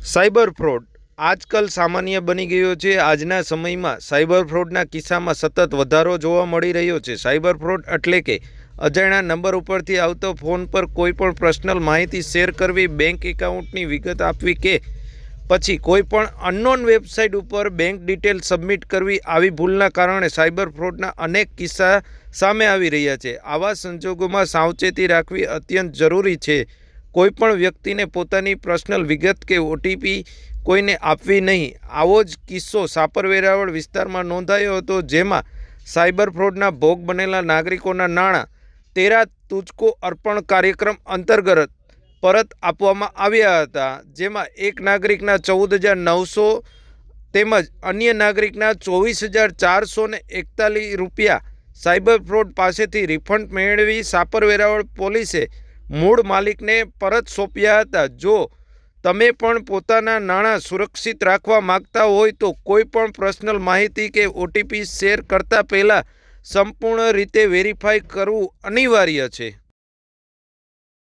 Cyber fraud આજકાલ સામાન્ય બની ગયો છે। આજના સમયમાં સાયબર ફ્રોડના કિસ્સામાં સતત વધારો જોવા મળી રહ્યો છે। સાયબર ફ્રોડ એટલે કે અજાણ્યા નંબર ઉપરથી આવતો ફોન પર કોઈપણ પર્સનલ માહિતી શેર કરવી, બેંક એકાઉન્ટની વિગત આપવી કે પછી કોઈપણ અનનોન વેબસાઇટ ઉપર બેંક ડિટેલ સબમિટ કરવી। આવી ભૂલના કારણે સાયબર ફ્રોડના અનેક કિસ્સા સામે આવી રહ્યા છે। આવા સંજોગોમાં સાવચેતી રાખવી અત્યંત જરૂરી છે। કોઈપણ વ્યક્તિને પોતાની પર્સનલ વિગત કે ઓટીપી કોઈને આપવી નહીં। આવો જ કિસ્સો સાપર-વેરાવળ વિસ્તારમાં નોંધાયો હતો, જેમાં સાયબર ફ્રોડના ભોગ બનેલા નાગરિકોના નાણાં તેરા તુજકો અર્પણ કાર્યક્રમ અંતર્ગત પરત આપવામાં આવ્યા હતા, જેમાં એક નાગરિકના 14,900 તેમજ અન્ય નાગરિકના 24,441 રૂપિયા સાયબર ફ્રોડ પાસેથી રિફંડ મેળવી સાપર-વેરાવળ પોલીસે મૂળ માલિકને પરત સોંપ્યા હતા। જો તમે પણ પોતાના નાણાં સુરક્ષિત રાખવા માંગતા હોય તો કોઈ પણ પર્સનલ માહિતી કે ઓટીપી શેર કરતા પહેલાં સંપૂર્ણ રીતે વેરીફાઈ કરવું અનિવાર્ય છે।